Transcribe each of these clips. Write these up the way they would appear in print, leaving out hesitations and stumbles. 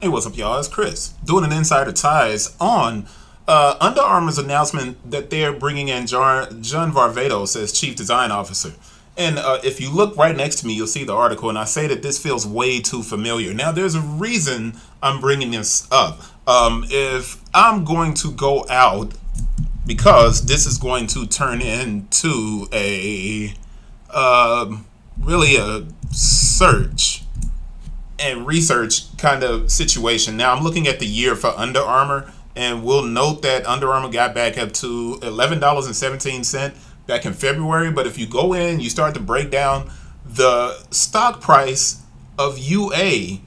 Hey, what's up, y'all? It's Chris doing an Insider Ties on Under Armour's announcement that they're bringing in John Varvatos as Chief Design Officer. And if you look right next to me, you'll see the article, and I say that this feels way too familiar. Now, there's a reason I'm bringing this up. If I'm going to go out, because this is going to turn into a really a search and research kind of situation. Now I'm looking at the year for Under Armour, and we'll note that Under Armour got back up to $11.17 back in February. But if you go in, you start to break down the stock price of UA,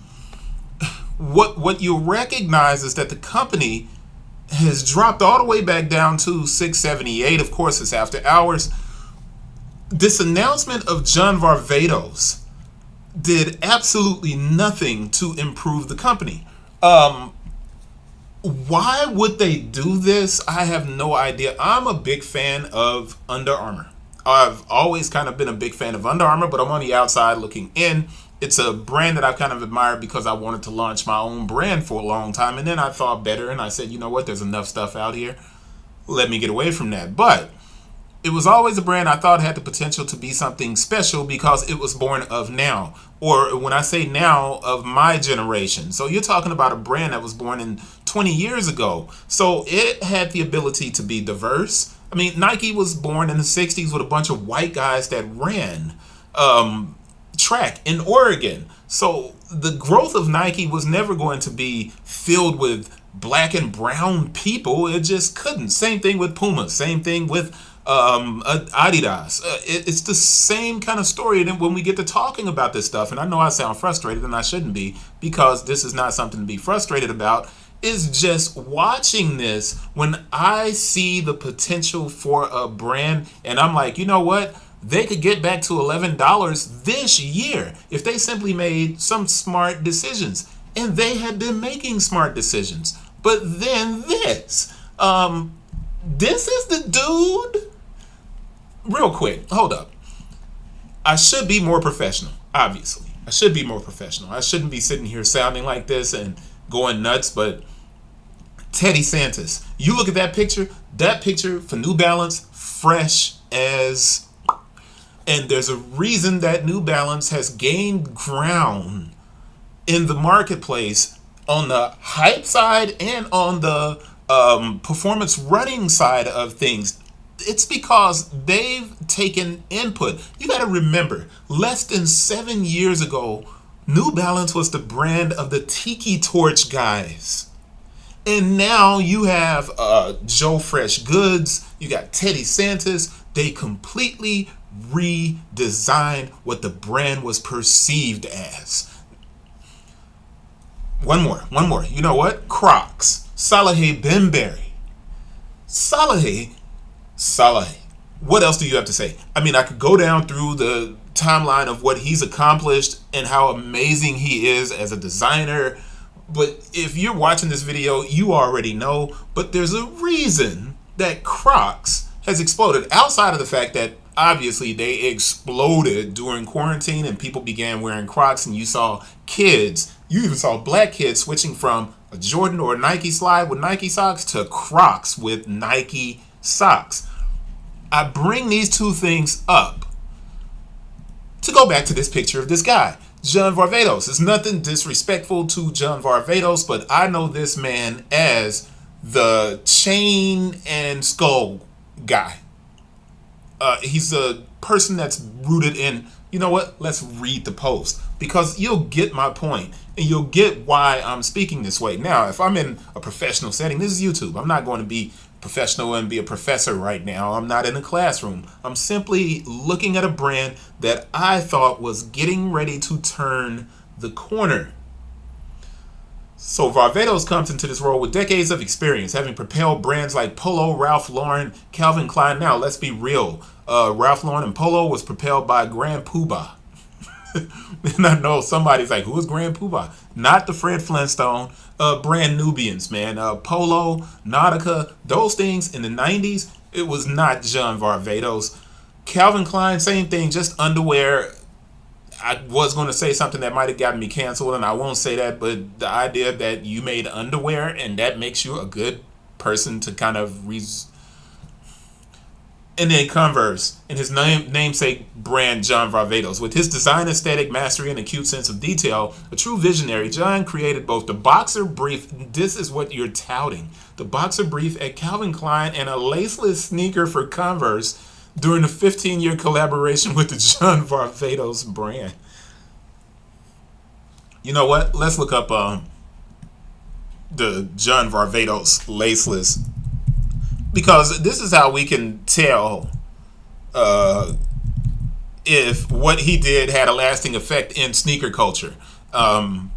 what you'll recognize is that the company has dropped all the way back down to $6.78. Of course, it's after hours. This announcement of John Varvatos did absolutely nothing to improve the company. Why would they do this? I have no idea. I'm a big fan of Under Armour. I've always kind of been a big fan of Under Armour, but I'm on the outside looking in. It's a brand that I've kind of admired because I wanted to launch my own brand for a long time. And then I thought better and I said, you know what? There's enough stuff out here. Let me get away from that. But it was always a brand I thought had the potential to be something special because it was born of now. Or when I say now, of my generation. So you're talking about a brand that was born in 20 years ago. So it had the ability to be diverse. I mean, Nike was born in the 60s with a bunch of white guys that ran track in Oregon. So the growth of Nike was never going to be filled with black and brown people. It just couldn't. Same thing with Puma. Same thing with Adidas. It's the same kind of story. And when we get to talking about this stuff, and I know I sound frustrated and I shouldn't be, because this is not something to be frustrated about, is just watching this when I see the potential for a brand and I'm like, you know what? They could get back to $11 this year if they simply made some smart decisions. And they had been making smart decisions. But then this is the dude. Real quick, hold up. I should be more professional, obviously. I should be more professional. I shouldn't be sitting here sounding like this and going nuts, but Teddy Santis. You look at that picture for New Balance, fresh as... And there's a reason that New Balance has gained ground in the marketplace on the hype side and on the performance running side of things. It's because they've taken input. You got to remember, less than 7 years ago, New Balance was the brand of the Tiki Torch guys. And now you have Joe Fresh Goods, you got Teddy Santis. They completely redesigned what the brand was perceived as. One more. You know what? Crocs. Salehe Bembury. Salehe. What else do you have to say? I mean, I could go down through the timeline of what he's accomplished and how amazing he is as a designer. But if you're watching this video, you already know. But there's a reason that Crocs has exploded. Outside of the fact that obviously they exploded during quarantine and people began wearing Crocs, and you saw kids, you even saw black kids switching from a Jordan or a Nike slide with Nike socks to Crocs with Nike socks. I bring these two things up to go back to this picture of this guy, John Varvatos. It's nothing disrespectful to John Varvatos, but I know this man as the chain and skull guy. He's a person that's rooted in, you know what, let's read the post, because you'll get my point and you'll get why I'm speaking this way. Now, if I'm in a professional setting, this is YouTube. I'm not going to be professional and be a professor right now. I'm not in a classroom. I'm simply looking at a brand that I thought was getting ready to turn the corner. So Varvatos comes into this role with decades of experience, having propelled brands like Polo, Ralph Lauren, Calvin Klein. Now, let's be real. Ralph Lauren and Polo was propelled by Grand Poobah. And I know somebody's like, who is Grand Poobah? Not the Fred Flintstone, brand Nubians, man. Polo, Nautica, those things in the 90s, it was not John Varvatos. Calvin Klein, same thing, just underwear. I was going to say something that might have gotten me canceled, and I won't say that, but the idea that you made underwear and that makes you a good person to kind of and then Converse, and his namesake brand, John Varvatos. With his design aesthetic mastery and acute sense of detail, a true visionary, John created both the boxer brief, this is what you're touting, the boxer brief at Calvin Klein and a laceless sneaker for Converse during a 15-year collaboration with the John Varvatos brand. You know what? Let's look up the John Varvatos laceless, because this is how we can tell if what he did had a lasting effect in sneaker culture. We're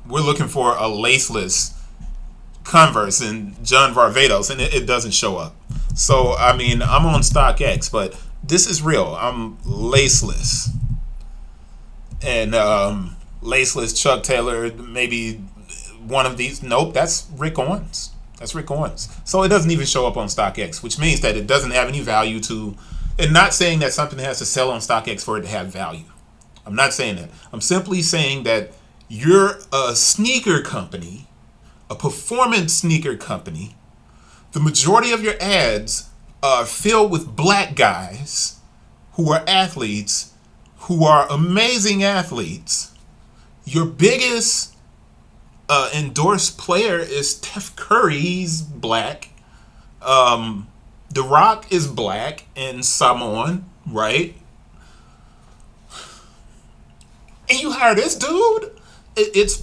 looking for a laceless Converse and John Varvatos, and it doesn't show up. So, I mean, I'm on StockX, but this is real. I'm laceless. And laceless Chuck Taylor, maybe one of these. Nope, that's Rick Owens. That's Rick Owens. So it doesn't even show up on StockX, which means that it doesn't have any value to, and not saying that something has to sell on StockX for it to have value. I'm not saying that. I'm simply saying that you're a sneaker company, a performance sneaker company. The majority of your ads are filled with black guys who are athletes, who are amazing athletes. Your biggest endorsed player is Steph Curry. He's black. The Rock is black and Samoan, right? And you hire this dude? It's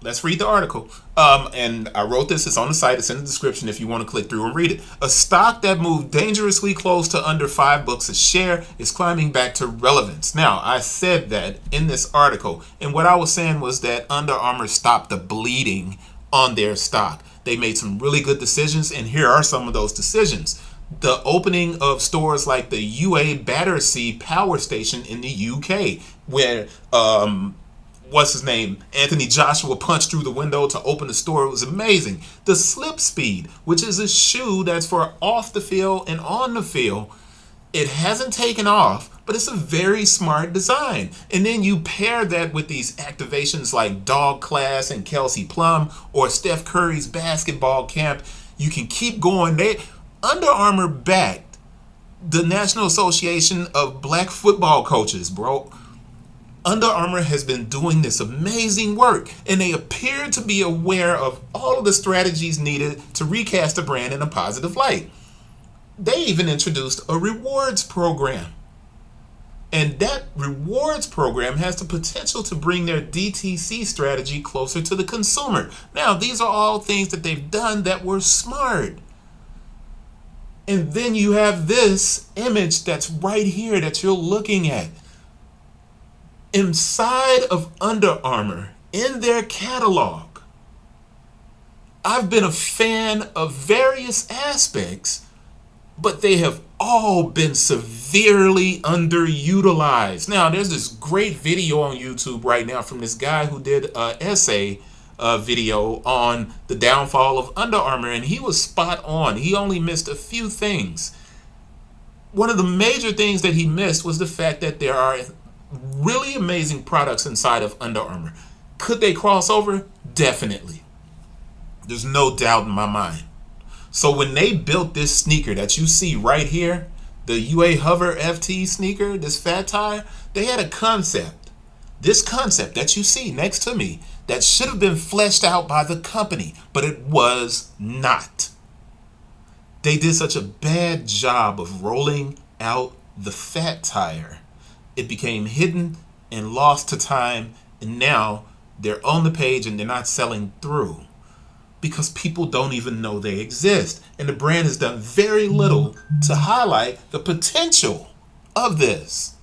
Let's read the article. And I wrote this. It's on the site. It's in the description if you want to click through and read it. A stock that moved dangerously close to under $5 a share is climbing back to relevance. Now, I said that in this article. And what I was saying was that Under Armour stopped the bleeding on their stock. They made some really good decisions. And here are some of those decisions. The opening of stores like the UA Battersea Power Station in the UK, where what's his name? Anthony Joshua punched through the window to open the store. It was amazing. The Slip Speed, which is a shoe that's for off the field and on the field. It hasn't taken off, but it's a very smart design. And then you pair that with these activations like Dog Class and Kelsey Plum or Steph Curry's basketball camp. You can keep going. Under Armour backed the National Association of Black Football Coaches, bro. Under Armour has been doing this amazing work, and they appear to be aware of all of the strategies needed to recast the brand in a positive light. They even introduced a rewards program. And that rewards program has the potential to bring their DTC strategy closer to the consumer. Now, these are all things that they've done that were smart. And then you have this image that's right here that you're looking at. Inside of Under Armour, in their catalog, I've been a fan of various aspects, but they have all been severely underutilized. Now, there's this great video on YouTube right now from this guy who did an essay video on the downfall of Under Armour, and he was spot on. He only missed a few things. One of the major things that he missed was the fact that there are really amazing products inside of Under Armour. Could they cross over? Definitely. There's no doubt in my mind. So when they built this sneaker that you see right here, the UA Hover FT sneaker, this fat tire, they had a concept. This concept that you see next to me that should have been fleshed out by the company, but it was not. They did such a bad job of rolling out the fat tire. It became hidden and lost to time, and now they're on the page and they're not selling through because people don't even know they exist. And the brand has done very little to highlight the potential of this.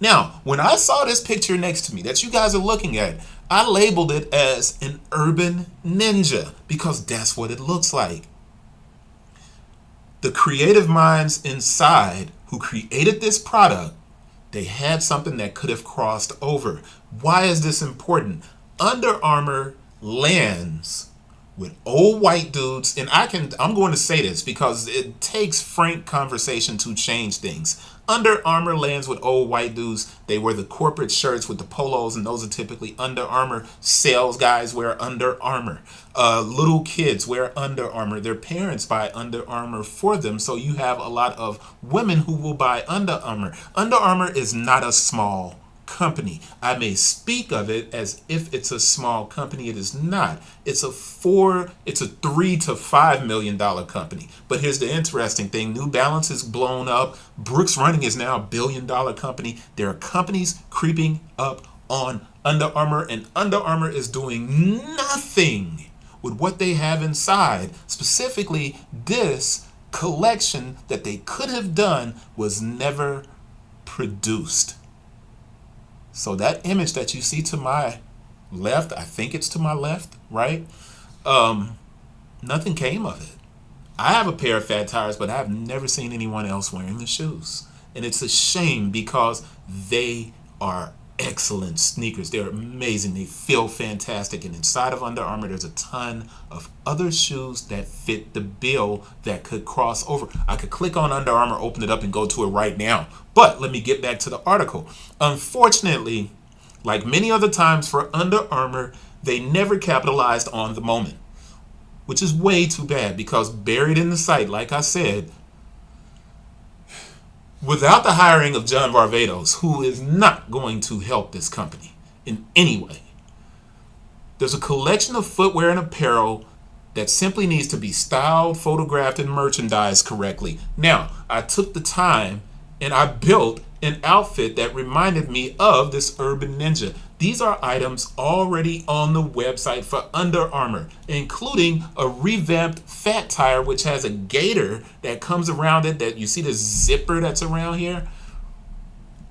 Now, when I saw this picture next to me that you guys are looking at, I labeled it as an urban ninja because that's what it looks like. The creative minds inside who created this product, they had something that could have crossed over. Why is this important? Under Armour lands with old white dudes, and I'm going to say this because it takes frank conversation to change things. Under Armour lands with old white dudes. They wear the corporate shirts with the polos, and those are typically Under Armour. Sales guys wear Under Armour. Little kids wear Under Armour. Their parents buy Under Armour for them, so you have a lot of women who will buy Under Armour. Under Armour is not a small company. I may speak of it as if it's a small company. It is not. It's a $3 to $5 million company. But here's the interesting thing. New Balance is blown up. Brooks Running is now a $1 billion company. There are companies creeping up on Under Armour, and Under Armour is doing nothing with what they have inside. Specifically, this collection that they could have done was never produced. So that image that you see to my left, I think it's to my left, right? Nothing came of it. I have a pair of fat tires, but I've never seen anyone else wearing the shoes. And it's a shame because they are excellent sneakers. They're amazing. They feel fantastic. And inside of Under Armour, there's a ton of other shoes that fit the bill that could cross over. I could click on Under Armour, open it up, and go to it right now. But let me get back to the article. Unfortunately, like many other times for Under Armour, they never capitalized on the moment, which is way too bad because buried in the site, like I said, without the hiring of John Varvatos, who is not going to help this company in any way, there's a collection of footwear and apparel that simply needs to be styled, photographed, and merchandised correctly. Now, I took the time and I built an outfit that reminded me of this Urban Ninja. These are items already on the website for Under Armour, including a revamped fat tire, which has a gaiter that comes around it, that you see the zipper that's around here.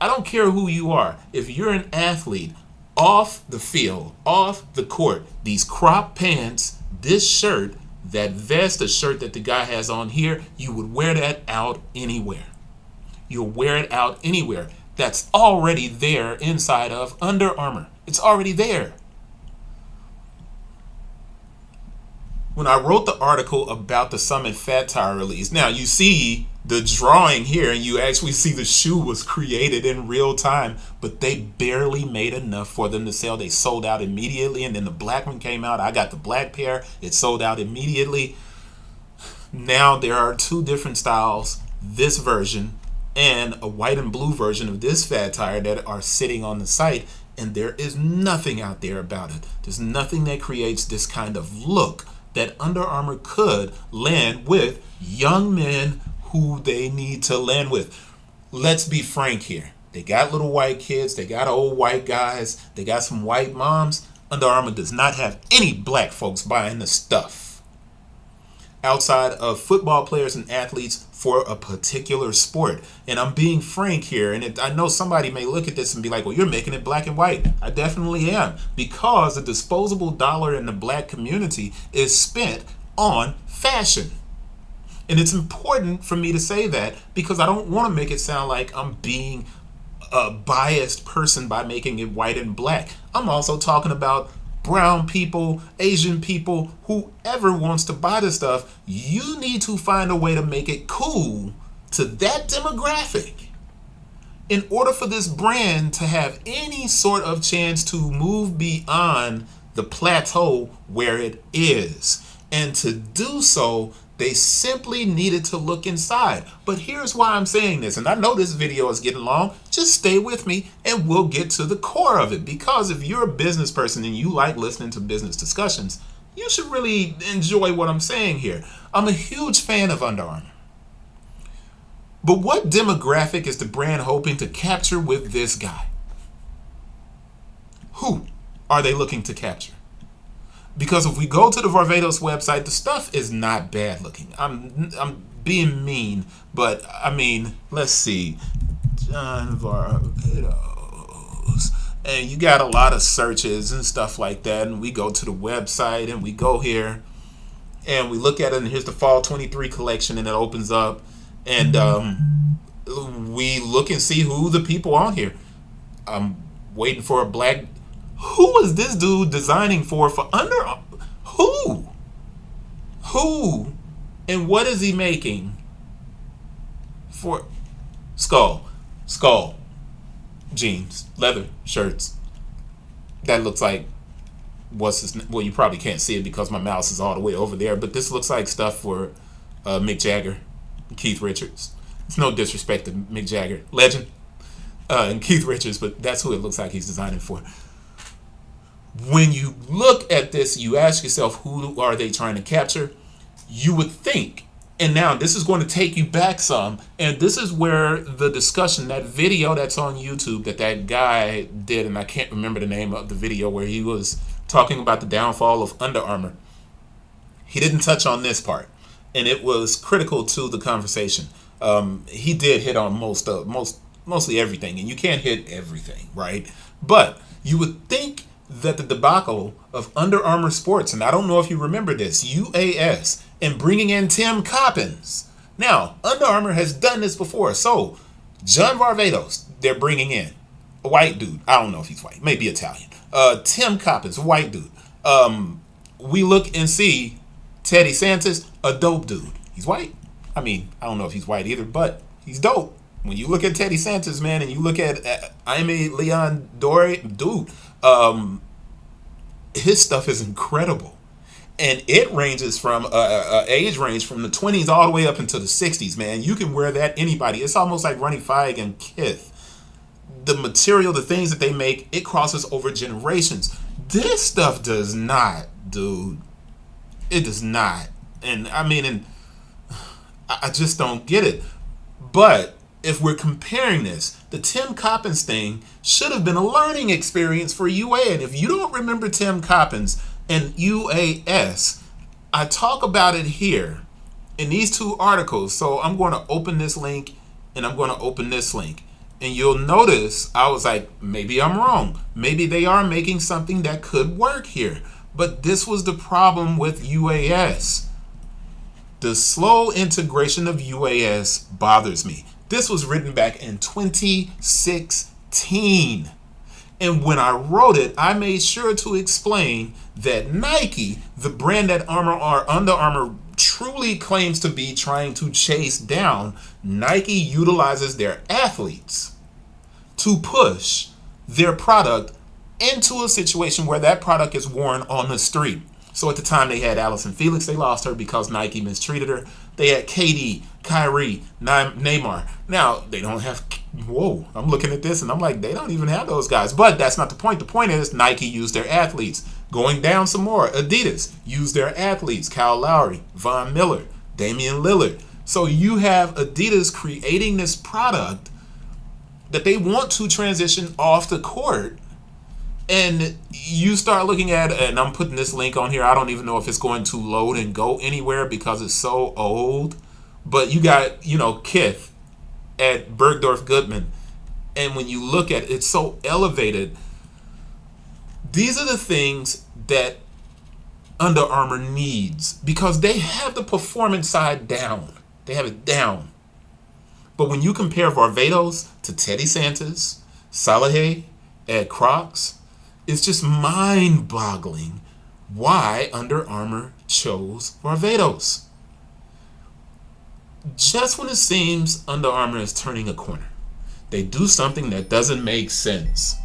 I don't care who you are. If you're an athlete, off the field, off the court, these crop pants, this shirt, that vest, the shirt that the guy has on here, you would wear that out anywhere. You'll wear it out anywhere. That's already there inside of Under Armour. It's already there. When I wrote the article about the Summit Fat Tire release, now you see the drawing here and you actually see the shoe was created in real time, but they barely made enough for them to sell. They sold out immediately, and then the black one came out. I got the black pair. It sold out immediately. Now there are two different styles, this version and a white and blue version of this fat tire that are sitting on the site, and there is nothing out there about it. There's nothing that creates this kind of look that Under Armour could land with young men who they need to land with. Let's be frank here. They got little white kids, they got old white guys, they got some white moms. Under Armour does not have any black folks buying the stuff outside of football players and athletes for a particular sport. And I'm being frank here, and I know somebody may look at this and be like, well, you're making it black and white. I definitely am, because the disposable dollar in the black community is spent on fashion. And it's important for me to say that because I don't want to make it sound like I'm being a biased person by making it white and black. I'm also talking about brown people, Asian people, whoever wants to buy this stuff. You need to find a way to make it cool to that demographic in order for this brand to have any sort of chance to move beyond the plateau where it is. And to do so, they simply needed to look inside. But here's why I'm saying this, and I know this video is getting long. Just stay with me and we'll get to the core of it. Because if you're a business person and you like listening to business discussions, you should really enjoy what I'm saying here. I'm a huge fan of Under Armour. But what demographic is the brand hoping to capture with this guy? Who are they looking to capture? Because if we go to the Varvatos website, the stuff is not bad looking. I'm being mean, but I mean, let's see. John Varvatos. And you got a lot of searches and stuff like that. And we go to the website and we go here and we look at it, and here's the fall 23 collection, and it opens up, and we look and see who the people on here. I'm waiting for a black. Who is this dude designing for Under Armour? Who? Who and what is he making for skull jeans, leather shirts? That looks like well, you probably can't see it because my mouse is all the way over there, but this looks like stuff for Mick Jagger, Keith Richards. It's no disrespect to Mick Jagger, legend, and Keith Richards, but that's who it looks like he's designing for. When you look at this, you ask yourself, who are they trying to capture? You would think, and now this is going to take you back some, and this is where the discussion, that video that's on YouTube that guy did, and I can't remember the name of the video, where he was talking about the downfall of Under Armour. He didn't touch on this part, and it was critical to the conversation. He did hit on mostly everything, and you can't hit everything, right? But you would think that the debacle of Under Armour Sports, and I don't know if you remember this, UAS, and bringing in Tim Coppens. Now, Under Armour has done this before. So, John Varvatos, they're bringing in a white dude. I don't know if he's white, maybe Italian. Tim Coppens, a white dude. We look and see Teddy Santis, a dope dude. He's white. I mean, I don't know if he's white either, but he's dope. When you look at Teddy Santis, man, and you look at Aimé Leon Dore, dude, his stuff is incredible. And it ranges from age range from the 20s all the way up into the 60s, man. You can wear that anybody. It's almost like Ronnie Feig and Kith. The material, the things that they make, it crosses over generations. This stuff does not, dude. It does not. And I mean, I just don't get it. But if we're comparing this, the Tim Coppens thing should have been a learning experience for UA. And if you don't remember Tim Coppens and UAS, I talk about it here in these two articles. So I'm going to open this link and I'm going to open this link. And you'll notice I was like, maybe I'm wrong. Maybe they are making something that could work here. But this was the problem with UAS. The slow integration of UAS bothers me. This was written back in 2016. And when I wrote it, I made sure to explain that Nike, the brand that Under Armour truly claims to be trying to chase down, Nike utilizes their athletes to push their product into a situation where that product is worn on the street. So at the time they had Allison Felix, they lost her because Nike mistreated her. They had KD, Kyrie, Neymar. Now they don't have, whoa, I'm looking at this and I'm like, they don't even have those guys. But that's not the point. The point is Nike used their athletes. Going down some more, Adidas used their athletes. Kyle Lowry, Von Miller, Damian Lillard. So you have Adidas creating this product that they want to transition off the court. And you start looking at, and I'm putting this link on here. I don't even know if it's going to load and go anywhere because it's so old. But you got, Kith at Bergdorf Goodman. And when you look at it, it's so elevated. These are the things that Under Armour needs because they have the performance side down. They have it down. But when you compare Varvatos to Teddy Santis, Salehe at Crocs, it's just mind-boggling why Under Armour chose Varvatos. Just when it seems Under Armour is turning a corner, they do something that doesn't make sense.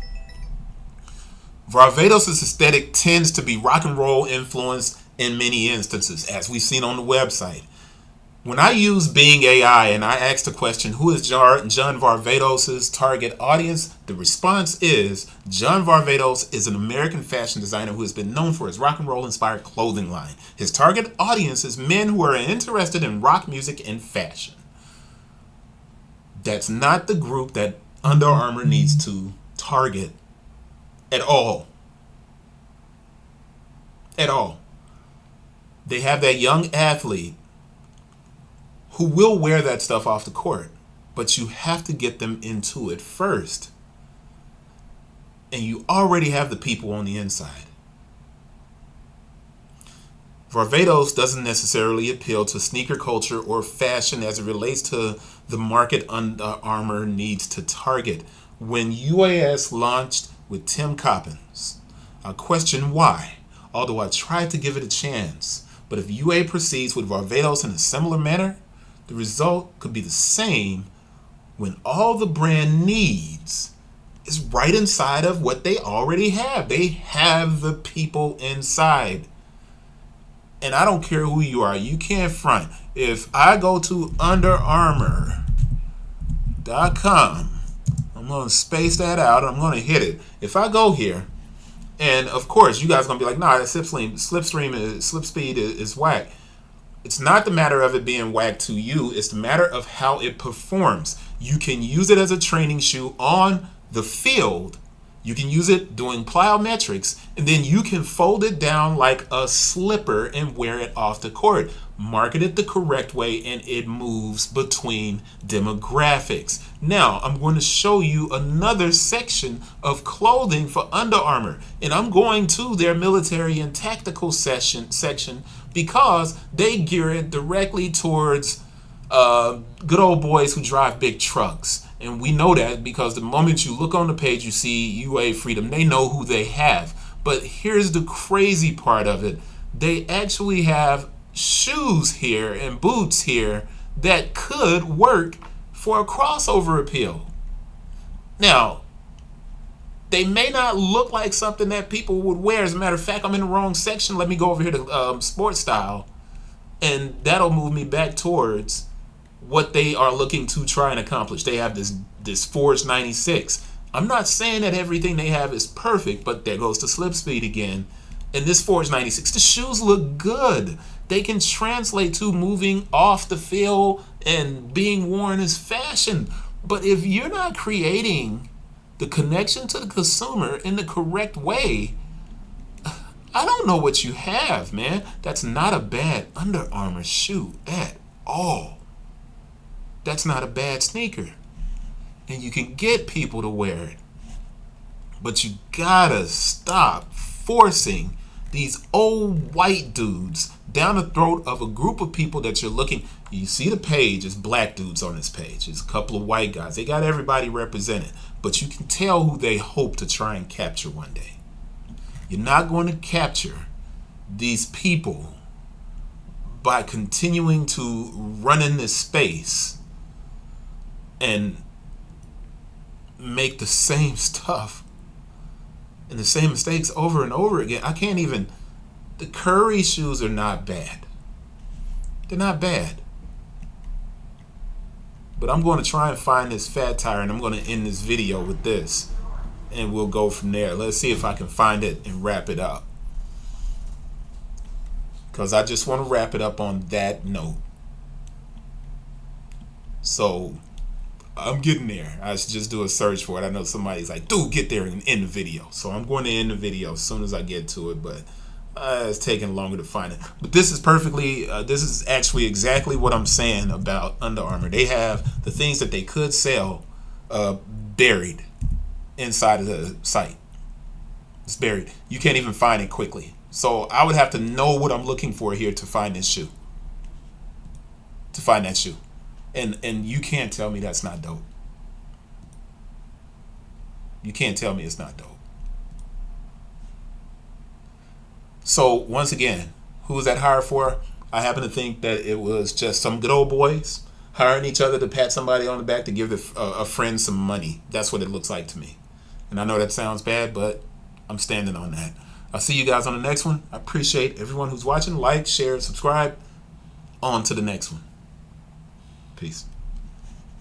Varvatos' aesthetic tends to be rock and roll influenced in many instances, as we've seen on the website. When I use Bing AI and I ask the question, who is John Varvatos' target audience? The response is, John Varvatos is an American fashion designer who has been known for his rock and roll inspired clothing line. His target audience is men who are interested in rock music and fashion. That's not the group that Under Armour needs to target at all. At all. They have that young athlete who will wear that stuff off the court, but you have to get them into it first. And you already have the people on the inside. Varvatos doesn't necessarily appeal to sneaker culture or fashion as it relates to the market Under Armour needs to target. When UAS launched with Tim Coppens, I questioned why, although I tried to give it a chance. But if UA proceeds with Varvatos in a similar manner, the result could be the same when all the brand needs is right inside of what they already have. They have the people inside. And I don't care who you are. You can't front. If I go to underarmour.com, I'm going to space that out. I'm going to hit it. If I go here, and of course, you guys are going to be like, nah, that slip speed is whack. It's not the matter of it being whack to you. It's the matter of how it performs. You can use it as a training shoe on the field. You can use it doing plyometrics, and then you can fold it down like a slipper and wear it off the court. Market it the correct way, and it moves between demographics. Now, I'm going to show you another section of clothing for Under Armour, and I'm going to their military and tactical section because they gear it directly towards good old boys who drive big trucks. And we know that because the moment you look on the page, you see UA Freedom. They know who they have. But here's the crazy part of it. They actually have shoes here and boots here that could work for a crossover appeal. Now, they may not look like something that people would wear. As a matter of fact, I'm in the wrong section. Let me go over here to sports style, and that'll move me back towards what they are looking to try and accomplish. They have this Forge 96. I'm not saying that everything they have is perfect, but there goes the slip speed again. And this Forge 96, the shoes look good. They can translate to moving off the field and being worn as fashion. But if you're not creating the connection to the consumer in the correct way, I don't know what you have, man. That's not a bad Under Armour shoe at all. That's not a bad sneaker. And you can get people to wear it. But you gotta stop forcing these old white dudes down the throat of a group of people that you're looking. You see the page, it's black dudes on this page. It's a couple of white guys. They got everybody represented. But you can tell who they hope to try and capture one day. You're not going to capture these people by continuing to run in this space and make the same stuff and the same mistakes over and over again. I can't even. The Curry shoes are not bad. They're not bad. But I'm going to try and find this fat tire, and I'm going to end this video with this, and we'll go from there. Let's see if I can find it and wrap it up, because I just want to wrap it up on that note. So I'm getting there. I should just do a search for it. I know somebody's like, dude, get there and end the video. So I'm going to end the video as soon as I get to it, but it's taking longer to find it. But this is perfectly, this is actually exactly what I'm saying about Under Armour. They have the things that they could sell buried inside of the site. It's buried. You can't even find it quickly. So I would have to know what I'm looking for here to find this shoe. To find that shoe. And you can't tell me that's not dope. You can't tell me it's not dope. So once again, who was that hired for? I happen to think that it was just some good old boys hiring each other to pat somebody on the back to give a friend some money. That's what it looks like to me. And I know that sounds bad, but I'm standing on that. I'll see you guys on the next one. I appreciate everyone who's watching. Like, share, subscribe. On to the next one. Peace.